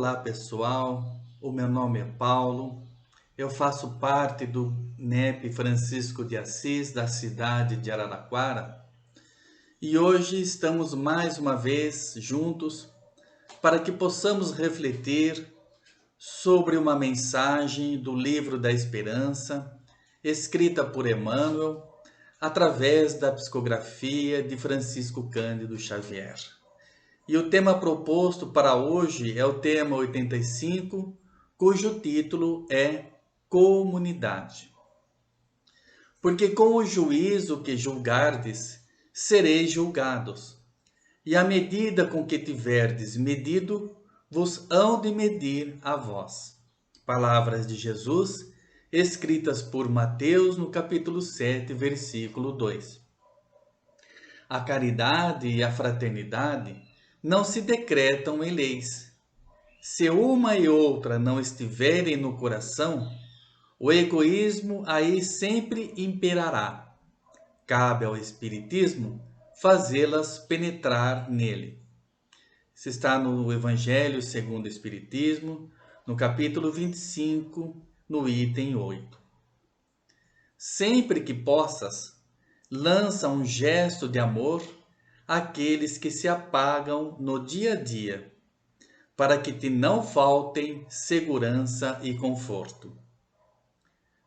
Olá pessoal, o meu nome é Paulo, eu faço parte do NEP Francisco de Assis, da cidade de Araraquara, e hoje estamos mais uma vez juntos para que possamos refletir sobre uma mensagem do Livro da Esperança, escrita por Emmanuel, através da psicografia de Francisco Cândido Xavier. E o tema proposto para hoje é o tema 85, cujo título é Comunidade. Porque com o juízo que julgardes, sereis julgados, e a medida com que tiverdes medido, vos hão de medir a vós. Palavras de Jesus, escritas por Mateus no capítulo 7, versículo 2. A caridade e a fraternidade não se decretam em leis. Se uma e outra não estiverem no coração, o egoísmo aí sempre imperará. Cabe ao Espiritismo fazê-las penetrar nele. Isso está no Evangelho segundo o Espiritismo, no capítulo 25, no item 8. Sempre que possas, lança um gesto de amor àqueles que se apagam no dia a dia, para que te não faltem segurança e conforto.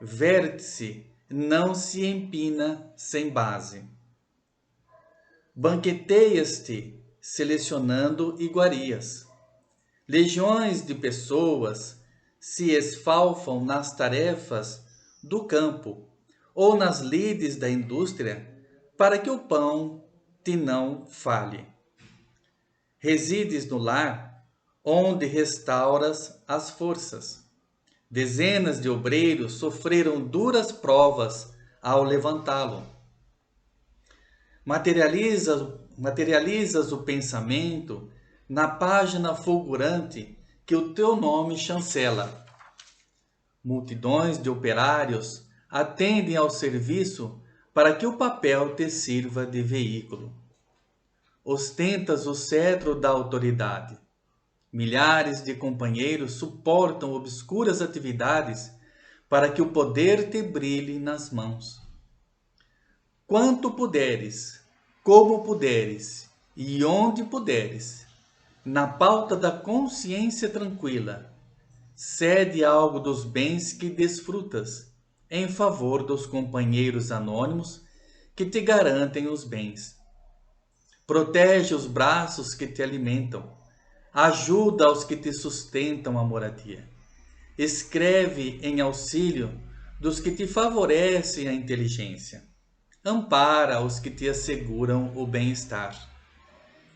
Vértice não se empina sem base. Banqueteias-te selecionando iguarias. Legiões de pessoas se esfalfam nas tarefas do campo ou nas lides da indústria para que o pão te não falhe. Resides no lar onde restauras as forças. Dezenas de obreiros sofreram duras provas ao levantá-lo. Materializas o pensamento na página fulgurante que o teu nome chancela. Multidões de operários atendem ao serviço para que o papel te sirva de veículo. Ostentas o cetro da autoridade. Milhares de companheiros suportam obscuras atividades para que o poder te brilhe nas mãos. Quanto puderes, como puderes e onde puderes, na pauta da consciência tranquila, cede algo dos bens que desfrutas em favor dos companheiros anônimos que te garantem os bens. Protege os braços que te alimentam. Ajuda aos que te sustentam a moradia. Escreve em auxílio dos que te favorecem a inteligência. Ampara os que te asseguram o bem-estar.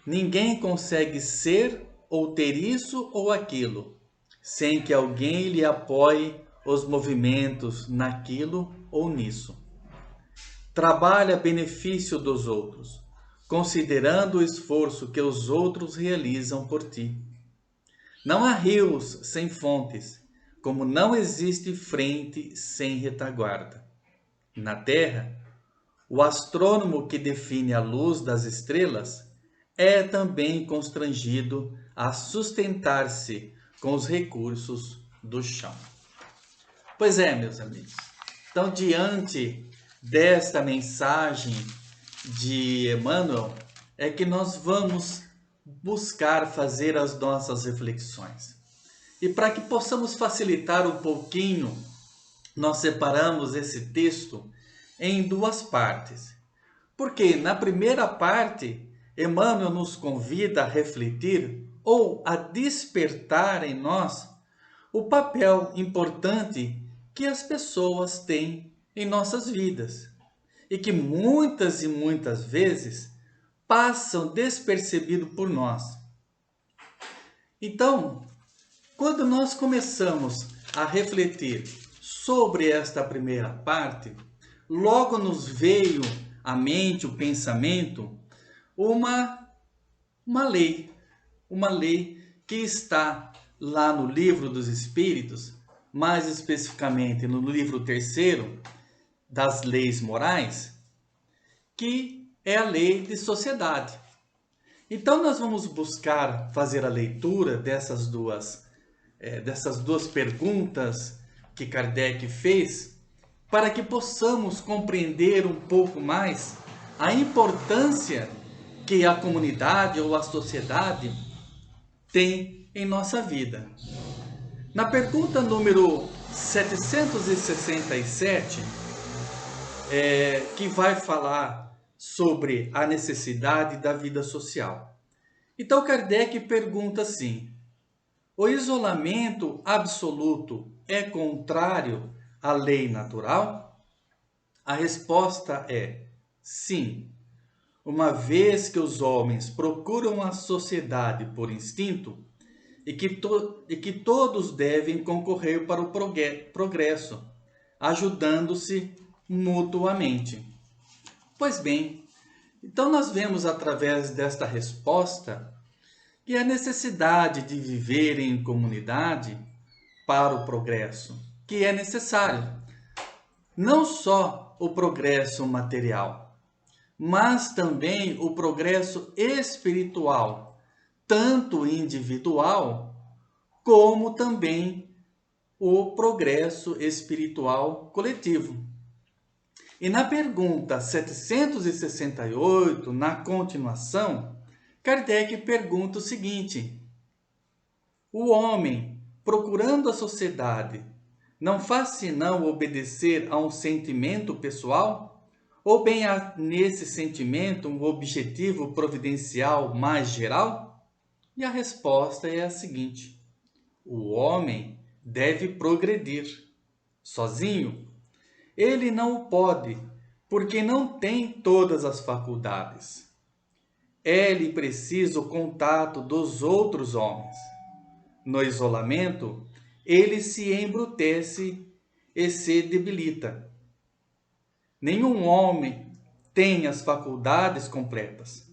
Ninguém consegue ser ou ter isso ou aquilo, sem que alguém lhe apoie os movimentos naquilo ou nisso. Trabalha a benefício dos outros, considerando o esforço que os outros realizam por ti. Não há rios sem fontes, como não existe frente sem retaguarda. Na Terra, o astrônomo que define a luz das estrelas é também constrangido a sustentar-se com os recursos do chão. Pois é, meus amigos. Então, diante desta mensagem de Emmanuel, é que nós vamos buscar fazer as nossas reflexões. E para que possamos facilitar um pouquinho, nós separamos esse texto em duas partes. Porque na primeira parte, Emmanuel nos convida a refletir ou a despertar em nós o papel importante que as pessoas têm em nossas vidas e que muitas e muitas vezes passam despercebido por nós. Então, quando nós começamos a refletir sobre esta primeira parte, logo nos veio à mente, o pensamento, uma lei que está lá no Livro dos Espíritos, mais especificamente no livro 3º das leis morais, que é a lei de sociedade. Então nós vamos buscar fazer a leitura dessas duas dessas duas perguntas que Kardec fez, para que possamos compreender um pouco mais a importância que a comunidade ou a sociedade tem em nossa vida. Na pergunta número 767, que vai falar sobre a necessidade da vida social. Então Kardec pergunta assim: o isolamento absoluto é contrário à lei natural? A resposta é sim, uma vez que os homens procuram a sociedade por instinto e que todos devem concorrer para o progresso, ajudando-se mutuamente. Pois bem, então nós vemos através desta resposta que a necessidade de viver em comunidade para o progresso, que é necessário. Não só o progresso material, mas também o progresso espiritual, tanto individual como também o progresso espiritual coletivo. E na pergunta 768, na continuação, Kardec pergunta o seguinte: o homem, procurando a sociedade, não faz senão obedecer a um sentimento pessoal? Ou bem há nesse sentimento um objetivo providencial mais geral? E a resposta é a seguinte: o homem deve progredir. Sozinho, ele não o pode, porque não tem todas as faculdades. É-lhe preciso o contato dos outros homens. No isolamento, ele se embrutece e se debilita. Nenhum homem tem as faculdades completas.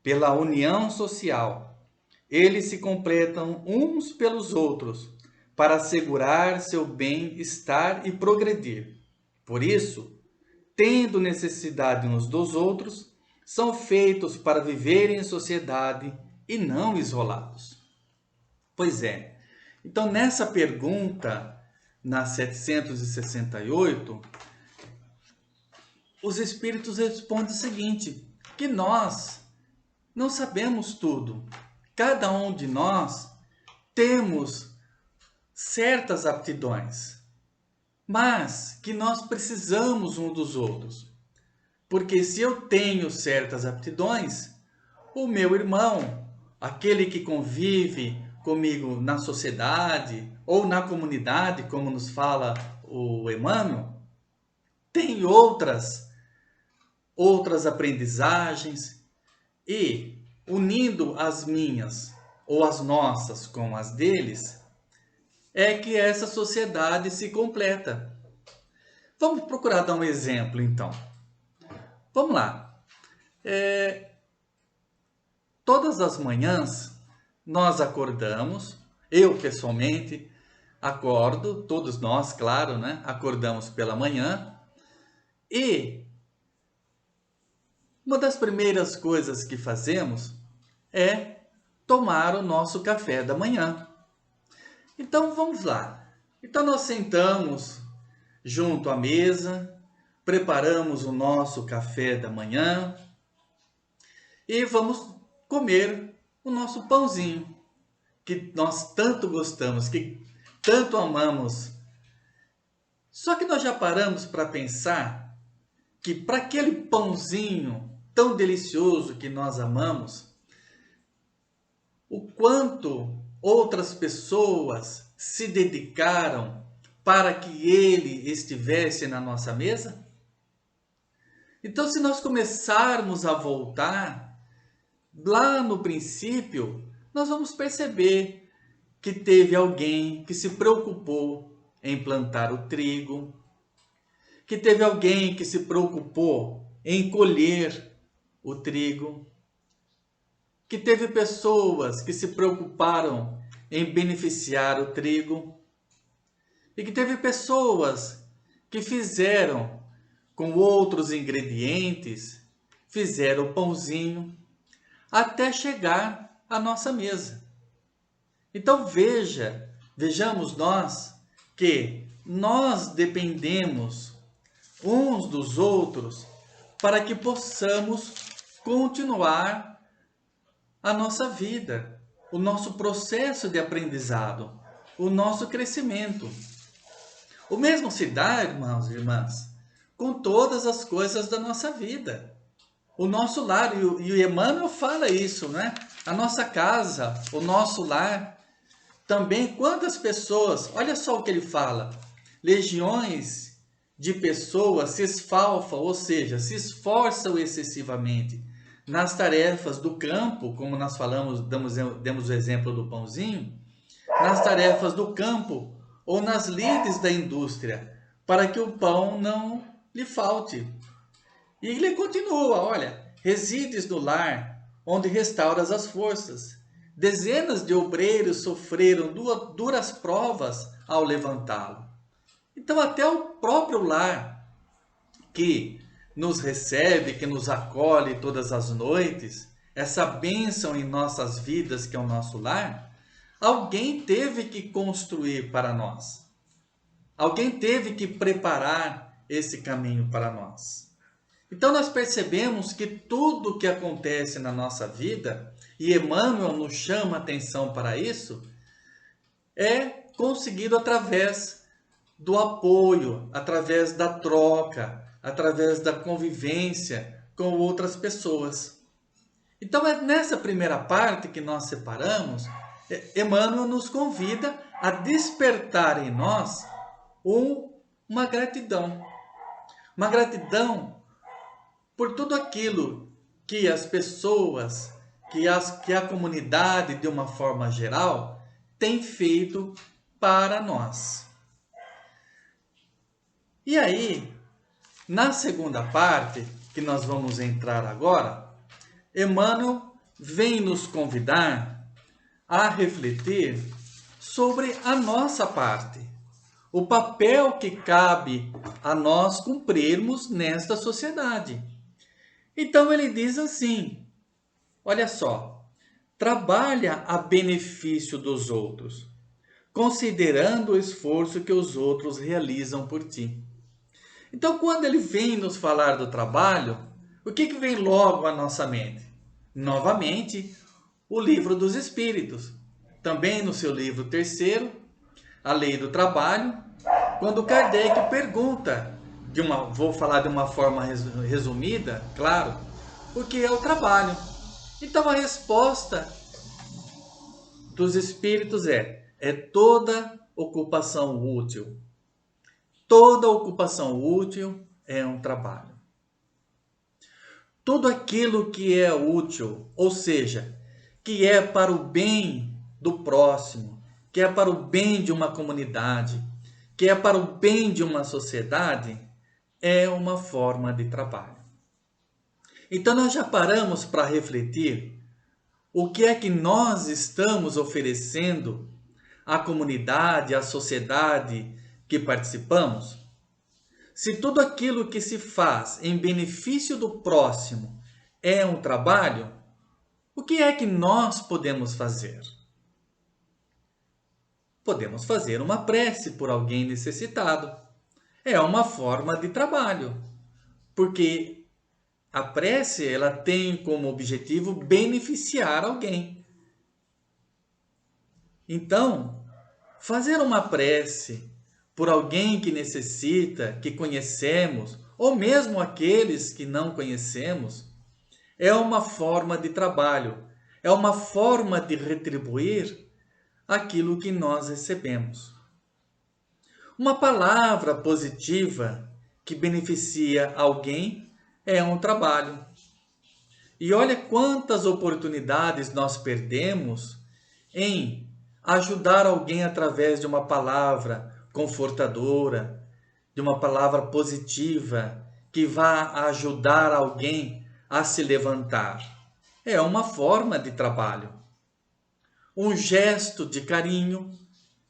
Pela união social, eles se completam uns pelos outros para assegurar seu bem-estar e progredir. Por isso, tendo necessidade uns dos outros, são feitos para viver em sociedade e não isolados. Pois é. Então, nessa pergunta, na 768, os espíritos respondem o seguinte: que nós não sabemos tudo. Cada um de nós temos certas aptidões, mas que nós precisamos um dos outros. Porque se eu tenho certas aptidões, o meu irmão, aquele que convive comigo na sociedade ou na comunidade, como nos fala o Emmanuel, tem outras aprendizagens, e unindo as minhas ou as nossas com as deles, é que essa sociedade se completa. Vamos procurar dar um exemplo, então. Vamos lá. Todas as manhãs nós acordamos, eu pessoalmente acordo, todos nós, claro, né? Acordamos pela manhã, e uma das primeiras coisas que fazemos é tomar o nosso café da manhã. Então vamos lá. Então nós sentamos junto à mesa, preparamos o nosso café da manhã e vamos comer o nosso pãozinho, que nós tanto gostamos, que tanto amamos. Só que nós já paramos para pensar que para aquele pãozinho tão delicioso que nós amamos, o quanto outras pessoas se dedicaram para que ele estivesse na nossa mesa? Então, se nós começarmos a voltar lá no princípio, nós vamos perceber que teve alguém que se preocupou em plantar o trigo, que teve alguém que se preocupou em colher o trigo, que teve pessoas que se preocuparam em beneficiar o trigo, e que teve pessoas que fizeram com outros ingredientes, fizeram o pãozinho, até chegar à nossa mesa. Então veja Vejamos nós que nós dependemos uns dos outros para que possamos continuar a nossa vida, o nosso processo de aprendizado, o nosso crescimento. O mesmo se dá, irmãos e irmãs, com todas as coisas da nossa vida. O nosso lar, e o Emmanuel fala isso, né? A nossa casa, o nosso lar. Também quantas pessoas, olha só o que ele fala, legiões de pessoas se esfalfam, ou seja, se esforçam excessivamente nas tarefas do campo, como nós falamos, demos o exemplo do pãozinho, nas tarefas do campo ou nas lides da indústria, para que o pão não lhe falte. E ele continua, olha, resides no lar, onde restauras as forças. Dezenas de obreiros sofreram duras provas ao levantá-lo. Então até o próprio lar, que nos recebe, que nos acolhe todas as noites, essa bênção em nossas vidas que é o nosso lar, alguém teve que construir para nós. Alguém teve que preparar esse caminho para nós. Então nós percebemos que tudo que acontece na nossa vida, e Emmanuel nos chama a atenção para isso, é conseguido através do apoio, através da troca, através da convivência com outras pessoas. Então é nessa primeira parte que nós separamos, Emmanuel nos convida a despertar em nós uma gratidão. Uma gratidão por tudo aquilo que as pessoas, que a comunidade, de uma forma geral, tem feito para nós. E aí, na segunda parte, que nós vamos entrar agora, Emmanuel vem nos convidar a refletir sobre a nossa parte, o papel que cabe a nós cumprirmos nesta sociedade. Então ele diz assim, olha só, trabalha a benefício dos outros, considerando o esforço que os outros realizam por ti. Então quando ele vem nos falar do trabalho, o que vem logo à nossa mente? Novamente, o Livro dos Espíritos. Também no seu livro terceiro, A Lei do Trabalho, quando Kardec pergunta, vou falar de uma forma resumida, claro, o que é o trabalho. Então a resposta dos Espíritos é toda ocupação útil. Toda ocupação útil é um trabalho. Tudo aquilo que é útil, ou seja, que é para o bem do próximo, que é para o bem de uma comunidade, que é para o bem de uma sociedade, é uma forma de trabalho. Então nós já paramos para refletir o que é que nós estamos oferecendo à comunidade, à sociedade que participamos? Se tudo aquilo que se faz em benefício do próximo é um trabalho, o que é que nós podemos fazer? Podemos fazer uma prece por alguém necessitado. É uma forma de trabalho, porque a prece ela tem como objetivo beneficiar alguém. Então, fazer uma prece por alguém que necessita, que conhecemos, ou mesmo aqueles que não conhecemos, é uma forma de trabalho, é uma forma de retribuir aquilo que nós recebemos. Uma palavra positiva que beneficia alguém é um trabalho. E olha quantas oportunidades nós perdemos em ajudar alguém através de uma palavra confortadora, de uma palavra positiva que vá ajudar alguém a se levantar. É uma forma de trabalho. Um gesto de carinho.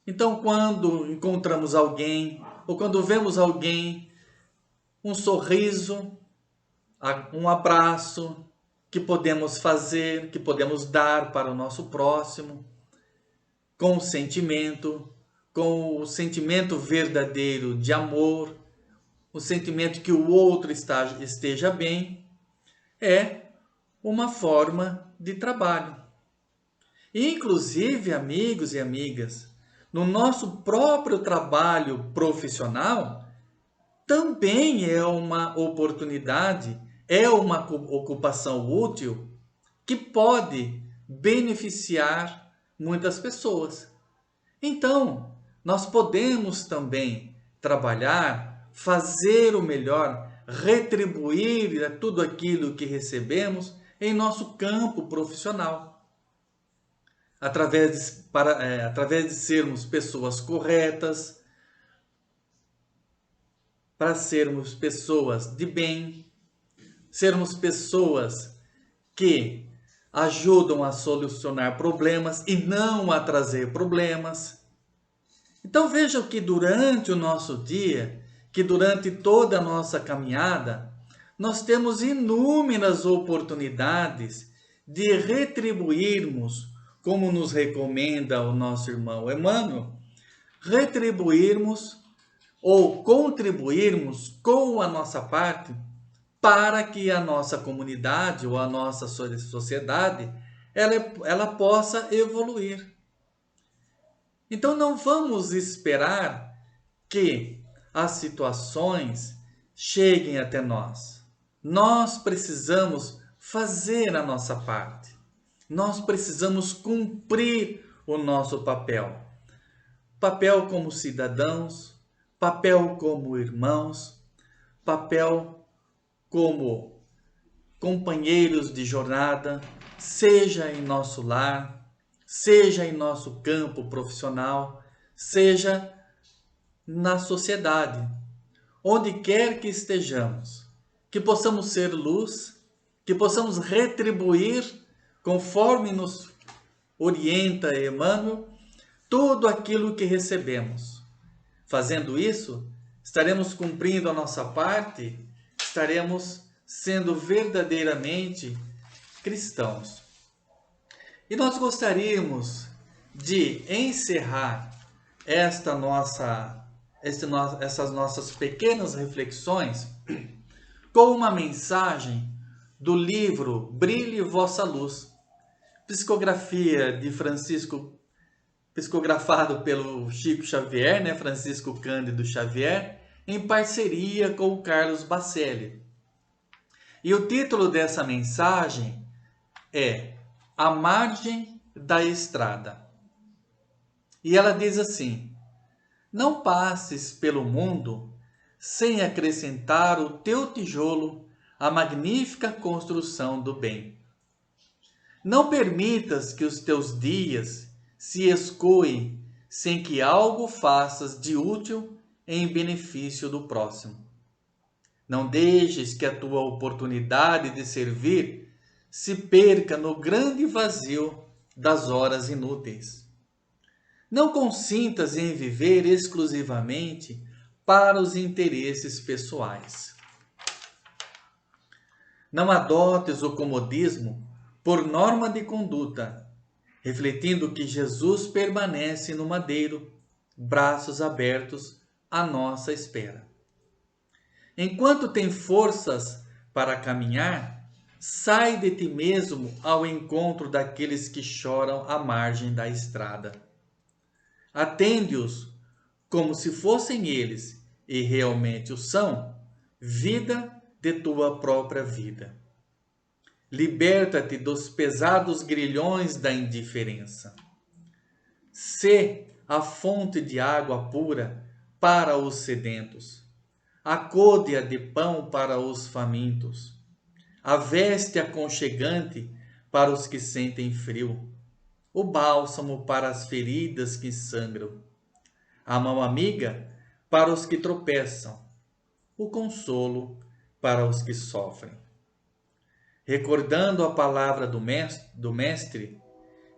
Então, quando encontramos alguém, ou quando vemos alguém, um sorriso, um abraço que podemos fazer, que podemos dar para o nosso próximo, com sentimento, com o sentimento verdadeiro de amor, o sentimento que o outro esteja bem, é uma forma de trabalho. Inclusive, amigos e amigas, no nosso próprio trabalho profissional, também é uma oportunidade, é uma ocupação útil que pode beneficiar muitas pessoas. Então, nós podemos também trabalhar, fazer o melhor, retribuir tudo aquilo que recebemos em nosso campo profissional, através de sermos pessoas corretas, para sermos pessoas de bem, sermos pessoas que ajudam a solucionar problemas e não a trazer problemas. Então vejam que durante o nosso dia, que durante toda a nossa caminhada, nós temos inúmeras oportunidades de retribuirmos, como nos recomenda o nosso irmão Emmanuel, retribuirmos ou contribuirmos com a nossa parte para que a nossa comunidade ou a nossa sociedade ela possa evoluir. Então não vamos esperar que as situações cheguem até nós. Nós precisamos fazer a nossa parte. Nós precisamos cumprir o nosso papel. Papel como cidadãos, papel como irmãos, papel como companheiros de jornada, seja em nosso lar, seja em nosso campo profissional, seja na sociedade, onde quer que estejamos, que possamos ser luz, que possamos retribuir, conforme nos orienta Emmanuel, tudo aquilo que recebemos. Fazendo isso, estaremos cumprindo a nossa parte, estaremos sendo verdadeiramente cristãos. E nós gostaríamos de encerrar essas nossas pequenas reflexões com uma mensagem do livro Brilhe Vossa Luz, psicografia de Francisco, psicografado pelo Chico Xavier, né, Francisco Cândido Xavier, em parceria com o Carlos Bacelli. E o título dessa mensagem é A Margem da Estrada. E ela diz assim: não passes pelo mundo sem acrescentar o teu tijolo à magnífica construção do bem. Não permitas que os teus dias se escoem sem que algo faças de útil em benefício do próximo. Não deixes que a tua oportunidade de servir se perca no grande vazio das horas inúteis. Não consintas em viver exclusivamente para os interesses pessoais. Não adotes o comodismo por norma de conduta, refletindo que Jesus permanece no madeiro, braços abertos à nossa espera. Enquanto tem forças para caminhar, sai de ti mesmo ao encontro daqueles que choram à margem da estrada. Atende-os como se fossem eles, e realmente o são, vida de tua própria vida. Liberta-te dos pesados grilhões da indiferença. Sê a fonte de água pura para os sedentos, a côdea de pão para os famintos, a veste aconchegante para os que sentem frio, o bálsamo para as feridas que sangram, a mão amiga para os que tropeçam, o consolo para os que sofrem. Recordando a palavra do mestre,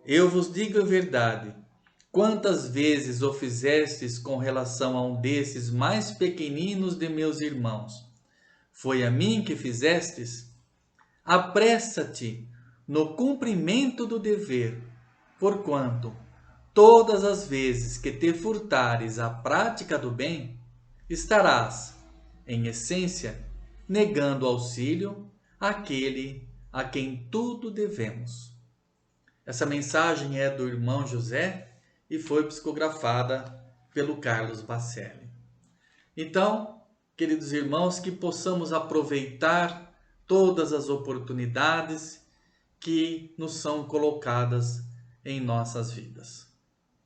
eu vos digo a verdade, quantas vezes o fizestes com relação a um desses mais pequeninos de meus irmãos? Foi a mim que fizestes? Apressa-te no cumprimento do dever, porquanto, todas as vezes que te furtares à prática do bem, estarás, em essência, negando auxílio àquele a quem tudo devemos. Essa mensagem é do irmão José e foi psicografada pelo Carlos Bacelli. Então, queridos irmãos, que possamos aproveitar todas as oportunidades que nos são colocadas em nossas vidas.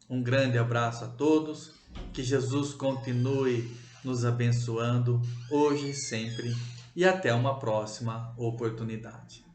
Um grande abraço a todos, que Jesus continue nos abençoando hoje e sempre, e até uma próxima oportunidade.